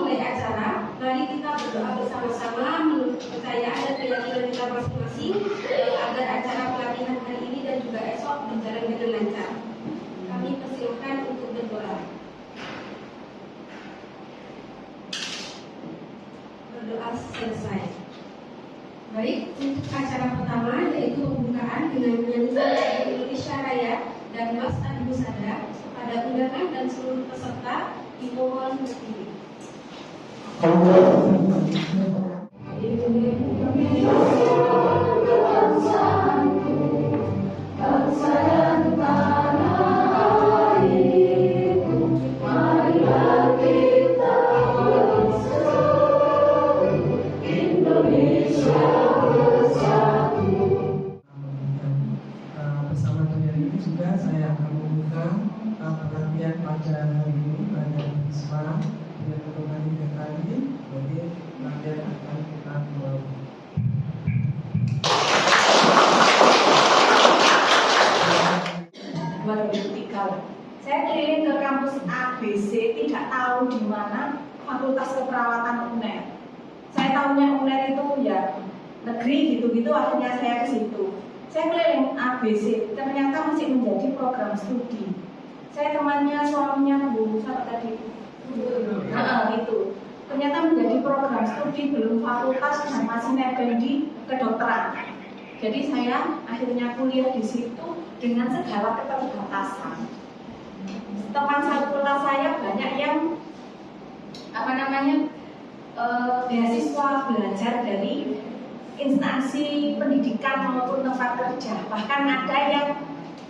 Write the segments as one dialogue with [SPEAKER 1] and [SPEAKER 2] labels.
[SPEAKER 1] memulai acara, mari kita berdoa bersama-sama menurut kepercayaan dan keyakinan kita masing-masing agar acara pelatihan hari ini dan juga esok berjalan dengan lancar. Kami persilakan untuk berdoa. Berdoa selesai. Baik, untuk acara pertama yaitu pembukaan dengan menyanyikan lagu Indonesia Raya dan Mas Adi Musada. Pada undangan dan seluruh peserta dimohon berdiri.
[SPEAKER 2] Bersama dengan ini juga saya akan membuka pelatihan pada hari ini pada Isma yang merupakan tiga kali. Jadi pelatihan akan kita mulai.
[SPEAKER 3] Saya keliling ke kampus ABC, tidak tahu di mana Fakultas Keperawatan UNER. Saya tahunya UNER itu ya negeri gitu-gitu, akhirnya saya ke situ. Saya keliling ABC, ternyata masih menjadi program studi. Saya temannya suaminya Bu siapa tadi? Itu. Ternyata menjadi program studi belum fakultas dan masih nebeng di kedokteran. Jadi saya akhirnya kuliah di situ dengan segala keterbatasan. Teman sekelas saya banyak yang beasiswa belajar dari instansi pendidikan maupun tempat kerja. Bahkan ada yang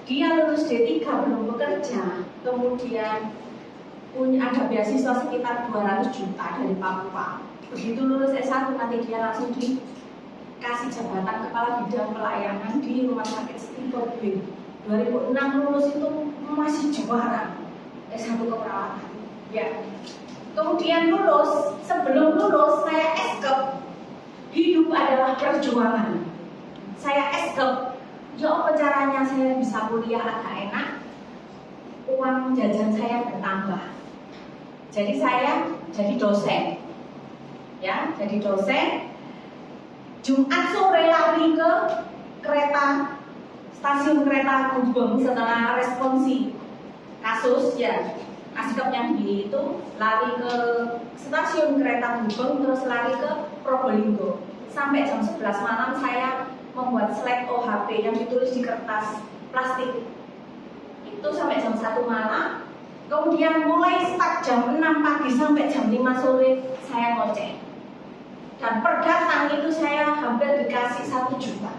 [SPEAKER 3] dia lulus D3 belum bekerja, kemudian ada beasiswa sekitar 200 juta dari Papua. Begitu lulus S1 nanti dia langsung dikasih jabatan kepala bidang pelayanan di rumah sakit Stimpor B. 2006 lulus itu masih juara S1 keperawatan. Ya. Kemudian lulus, sebelum lulus saya eskep. Hidup adalah perjuangan. Saya eskep. Ya apa caranya saya bisa kuliah agak enak? Uang jajan saya bertambah. Jadi saya jadi dosen. Ya, jadi dosen. Jumat sore lari ke kereta stasiun kereta Gubeng setelah responsi kasus ya askepnya begini itu lari ke stasiun kereta Gubeng terus lari ke Probolinggo sampai jam 11 malam saya membuat slide OHP yang ditulis di kertas plastik itu sampai jam 1 malam. Kemudian mulai start jam 6 pagi sampai jam 5 sore saya ngoceh. Dan per datang itu saya hampir dikasih 1 juta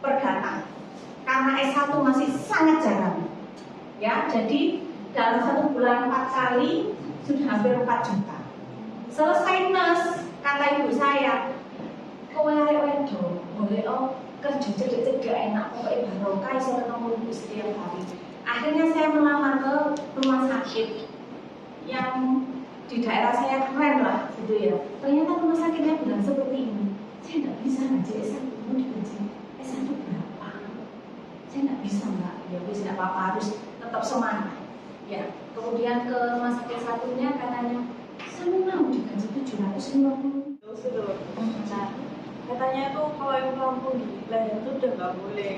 [SPEAKER 3] per datang. Karena S1 masih sangat jarang. Ya, jadi dalam 1 bulan 4 kali sudah hampir 4 juta. Selesai nes, kata ibu saya, kowe arek wedo, boleh kerja cedek-cedek enak, pokoknya barokah iso ketemu ibu setiap hari. Akhirnya saya melamar ke rumah sakit yang di daerah saya keren lah gitu ya. Ternyata rumah sakitnya bilang seperti ini, saya tidak bisa ngaji S1, mau digaji S1 berapa? Saya tidak bisa mbak, ya wis tidak apa-apa, harus tetap semangat. Ya, kemudian ke rumah sakit satunya katanya, saya mau digaji 750.
[SPEAKER 4] Nah, katanya itu kalau yang pelampung di leher itu udah nggak boleh.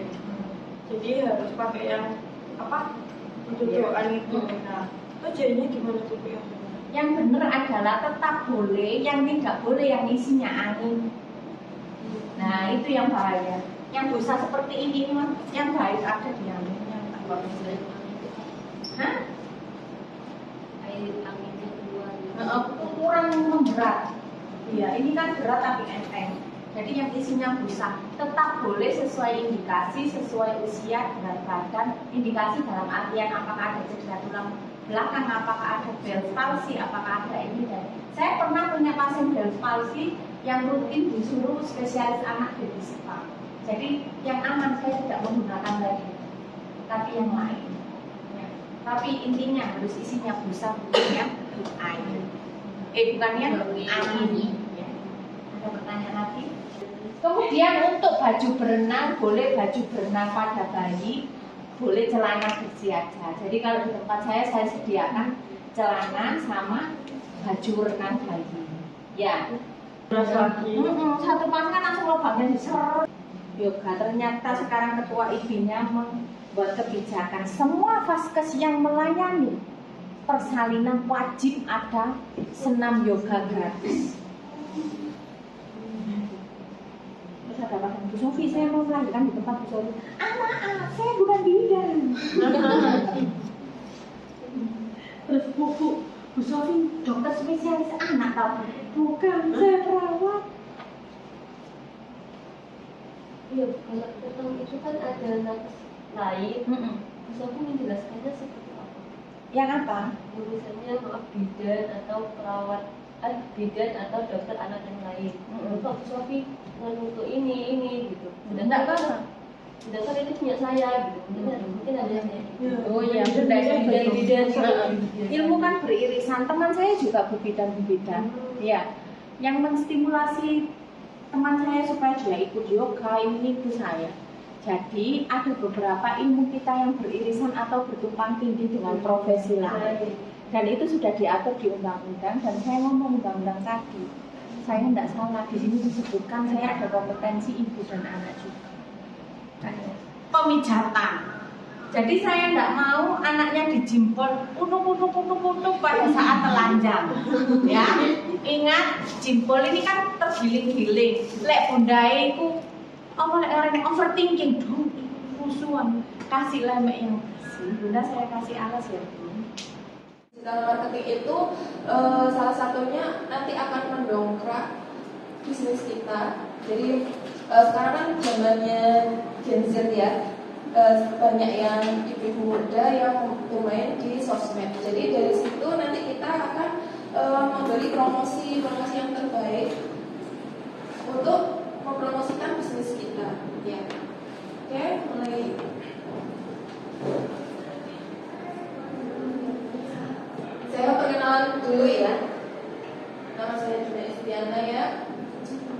[SPEAKER 4] Jadi harus pakai yang apa? Tutupan itu. Nah, itu jadinya gimana tuh ya?
[SPEAKER 3] Yang benar adalah tetap boleh, yang tidak boleh yang isinya angin. Nah, itu yang bahaya. Yang dosa seperti ini mah, yang baik ada di angin, yang tak boleh. Hah?
[SPEAKER 1] Air anginnya keluar.
[SPEAKER 3] Kurang memberat. Iya, ini kan berat tapi enteng. Jadi yang isinya busa tetap boleh sesuai indikasi, sesuai usia, berat badan. Indikasi dalam artian apakah ada cedera tulang belakang, apakah ada Bell's palsy, apakah ada ini dan saya pernah punya pasien Bell's palsy yang rutin disuruh spesialis anak baby spa. Jadi yang aman saya tidak menggunakan lagi, tapi yang lain. Ya. Tapi intinya harus isinya busa, bukannya air. Bukannya angin. Ya. Ada pertanyaan lagi? Kemudian untuk baju berenang, boleh baju berenang pada bayi, boleh celana bersih aja. Jadi kalau di tempat saya sediakan celana sama baju renang bayi. Ya.
[SPEAKER 4] Terus lagi.
[SPEAKER 3] Satu pas kan langsung lubangnya diser. Yoga ternyata sekarang ketua IB-nya membuat kebijakan semua vaskes yang melayani persalinan wajib ada senam yoga gratis. Terus ada Pak Bu Sofi, saya mau melahirkan di tempat Bu Sofi. Maaf, saya bukan bidan. Terus Bu Sofi dokter spesialis anak tau? Bukan, saya perawat.
[SPEAKER 5] Iya, kalau tentang itu kan ada nakes lain. Bisa aku menjelaskannya seperti apa?
[SPEAKER 3] Yang apa?
[SPEAKER 5] Misalnya maaf bidan atau perawat, bidan atau dokter anak yang lain. Kok Bu Sofi untuk ini gitu.
[SPEAKER 3] Enggak apa-apa.
[SPEAKER 5] Sedangkan ini punya saya gitu. Mungkin ada yang kayak gitu.
[SPEAKER 3] Oh iya,
[SPEAKER 5] bidan.
[SPEAKER 3] Ilmu kan beririsan. Teman saya juga berbidan. Ya, yang menstimulasi teman saya supaya dia ikut yoga ini ibu saya. Jadi ada beberapa ilmu kita yang beririsan atau bertumpang tindih dengan profesi lain. Dan itu sudah diatur di undang-undang dan saya ngomong undang-undang tadi. Saya tidak salah, di sini disebutkan saya ada kompetensi ibu dan anak juga. Pemijatan. Jadi saya tidak mau anaknya dijimpol utuk pada saat telanjang. Ya, ingat jimpol ini kan tergiling-giling. Lek bundae iku apa lek orang overthinking dong, rusuhan. Kasih lemek yang bersih. Bunda saya kasih alas ya.
[SPEAKER 6] Digital marketing itu salah satunya nanti akan mendongkrak bisnis kita. Jadi sekarang kan zamannya Gen Z ya, banyak yang ibu muda yang bermain di sosmed. Jadi dari situ nanti kita akan memberi promosi yang terbaik untuk mempromosikan bisnis kita. Ya, oke, mulai. Saya perkenalan dulu ya. Nama saya Juna Estiana ya.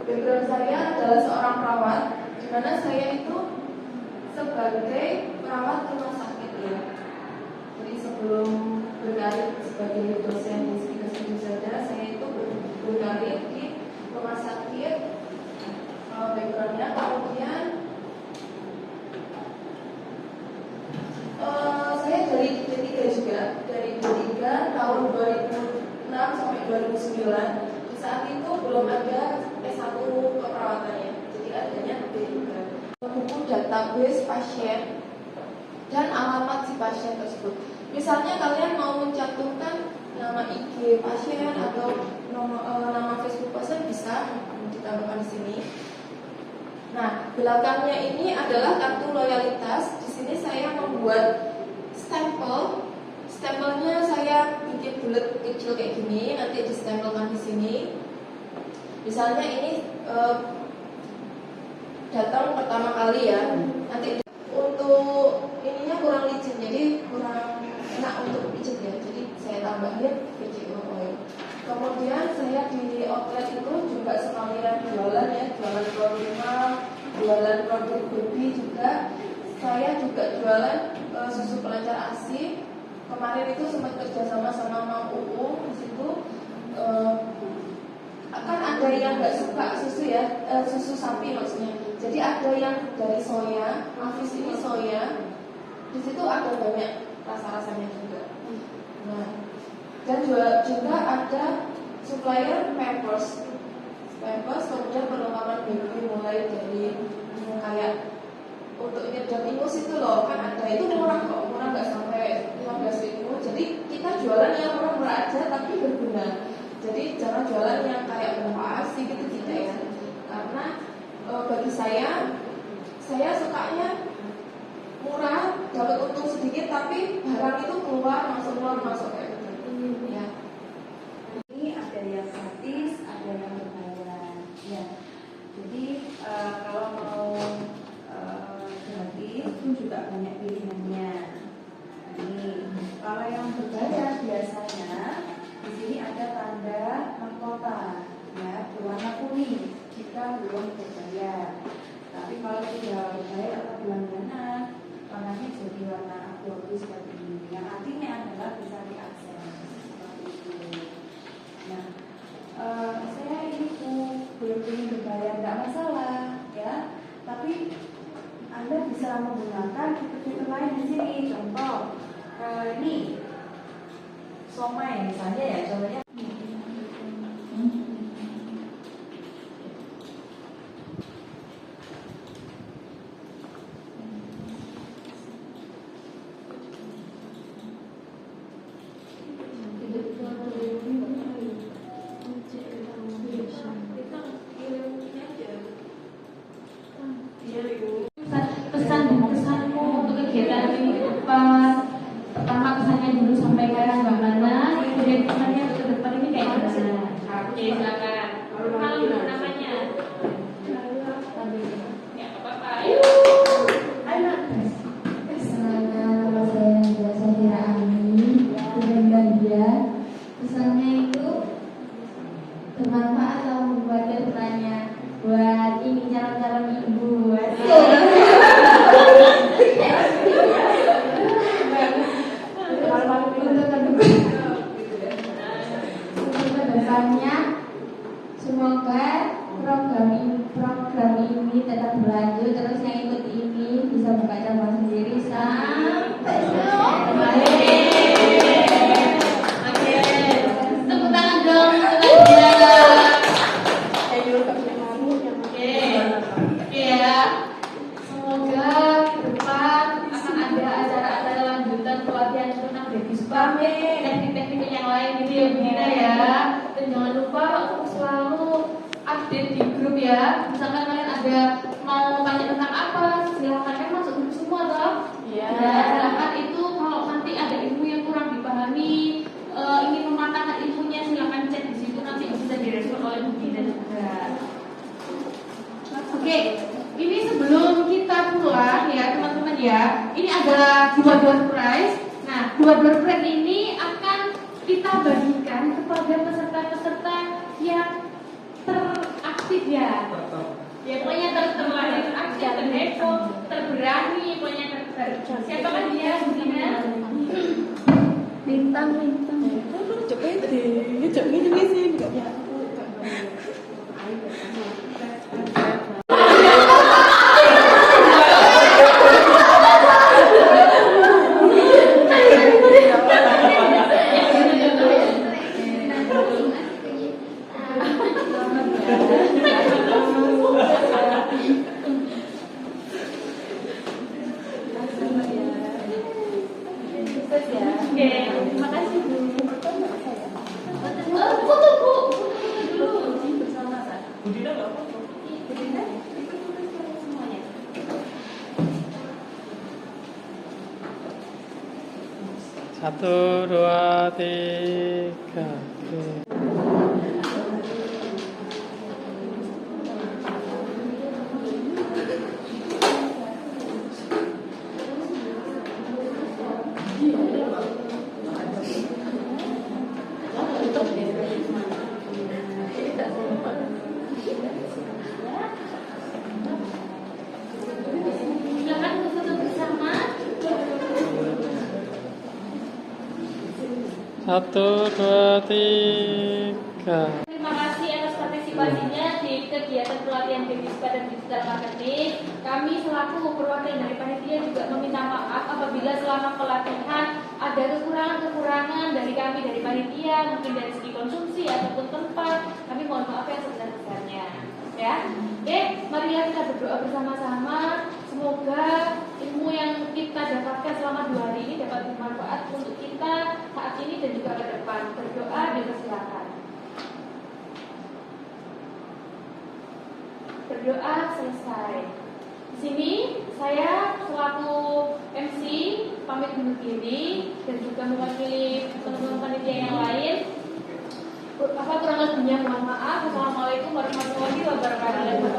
[SPEAKER 6] Background saya adalah seorang perawat, di mana saya itu sebagai perawat rumah sakit ya. Jadi sebelum berkarir sebagai dosen di Stikes saja, saya itu berkarir di rumah sakit. Backgroundnya kemudian saya dari D3 juga, dari D3 tahun 2006 sampai 2009. Di saat itu belum ada S1 keperawatannya, jadi adanya D3. Buku database pasien dan alamat si pasien tersebut. Misalnya kalian mau mencantumkan nama IG pasien atau nama Facebook pasien, bisa ditambahkan di sini. Nah, belakangnya ini adalah kartu loyalitas. Di sini saya membuat stempel. Stempelnya saya bikin bulat kecil kayak gini, nanti distempelkan di sini. Misalnya ini datang pertama kali ya. Nanti untuk ininya kurang licin, jadi kurang enak untuk pijat ya. Jadi saya tambahin VGO oil. Kemudian saya di outlet itu juga sekalian jualan ya, jualan produk rumah, jualan produk baby juga. Saya juga jualan susu pelancar ASI. Kemarin itu sempat kerjasama sama Mang UU. Di situ akan ada yang nggak suka susu ya, susu sapi maksudnya. Jadi ada yang dari soya, Hafiz ini soya. Di situ ada banyak rasa-rasanya juga. Nah, dan juga ada supplier Pampers, kemudian perlengkapan baby mulai dari kayak untuk nyedot ingus itu loh, kan ada itu murah kok, murah nggak sampai 15.000. Jadi kita jualan yang murah-murah aja tapi berguna. Jadi jangan jualan yang kayak berapa sih gitu tidak ya. Karena bagi saya sukanya murah, dapat untung sedikit tapi barang itu keluar masuk kayak gitu. Ya.
[SPEAKER 3] Ini ada yang gratis, ada yang berbayar. Ya. Jadi kalau mau gratis pun juga banyak pilihannya. Ini kalau yang berbayar biasanya di sini ada tanda mahkota ya, berwarna kuning jika belum berbayar. Tapi kalau sudah berbayar atau berlangganan, warnanya jadi warna abu-abu seperti ini. Yang artinya adalah bisa diakses seperti itu.
[SPEAKER 6] saya ini belum ingin berbayar, nggak masalah ya, tapi Anda bisa menggunakan fitur-fitur lain di sini. Contoh ini somai misalnya ya, contohnya
[SPEAKER 7] pesanmu untuk kegiatan ini ke depan. Pertama kesannya dulu sampaikan bagaimana, kemudian kesannya ke depan ini kayak gimana. Oke, silakan. Kalau dulu namanya. Ya, apa-apa. Ayo.
[SPEAKER 6] ayo.
[SPEAKER 7] Nama saya Safira Ami, Gandia. Pesannya itu bermanfaat kalau membuatnya bertanya buat ini calon-calon ibu. Untuk kedepannya semoga program ini tetap berlanjut, terus yang ikut ini bisa buka cabang sendiri sampai selesai. Tepuk tangan dong untuk Gandia. Oke ya. Semoga ke depan akan ada acara-acara lanjutan pelatihan tentang baby spa, teknik-teknik yang lain gitu ya Bunda ya. Dan jangan lupa selalu update di grup ya. Misalkan kalian ada mau tanya tentang apa, silahkan kan masuk grup semua toh.
[SPEAKER 6] Iya.
[SPEAKER 7] Ya, silahkan itu kalau nanti ada ilmu yang kurang dipahami, ingin mematangkan ilmunya, silahkan cek di situ, nanti bisa direspon oleh Bu Gina juga. Oke, ini sebelum kita pulang ya teman-teman ya, ini ada dua door prize. Nah, dua door prize ini akan kita bagikan kepada peserta-peserta yang teraktif ya. Ya pokoknya teraktif, terheboh, terberani, pokoknya siapa kan dia, Bu Gina?
[SPEAKER 6] Bintang.
[SPEAKER 7] Oke, terima kasih Bu. Foto Bu, foto dulu bersama Pak. Bu Dina nggak foto. Bu Dina ikut semuanya.
[SPEAKER 2] Satu, dua, tiga. Oke.
[SPEAKER 7] Silakan foto bersama.
[SPEAKER 2] Satu, dua, tiga.
[SPEAKER 7] Terima kasih atas partisipasinya di kegiatan pelatihan baby spa dan digital marketing. Kami selaku perwakilan dari panitia juga meminta maaf apabila selama pelatihan ada kekurangan-kekurangan dari kami dari panitia, mungkin dari segi konsumsi ataupun tempat. Kami mohon maaf yang sebesar-besarnya. Ya, oke, marilah kita berdoa bersama-sama. Semoga ilmu yang kita dapatkan selama 2 hari ini dapat bermanfaat untuk kita saat ini dan juga ke depan. Berdoa dan persilakan. Berdoa selesai. Di sini saya selaku MC pamit undur diri dan juga mewakili teman-teman panitia yang lain. Kurang lebihnya mohon maaf. Assalamualaikum warahmatullahi wabarakatuh.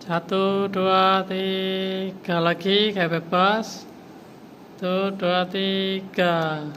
[SPEAKER 2] Satu, dua, tiga lagi kayak bebas. Satu, dua, tiga.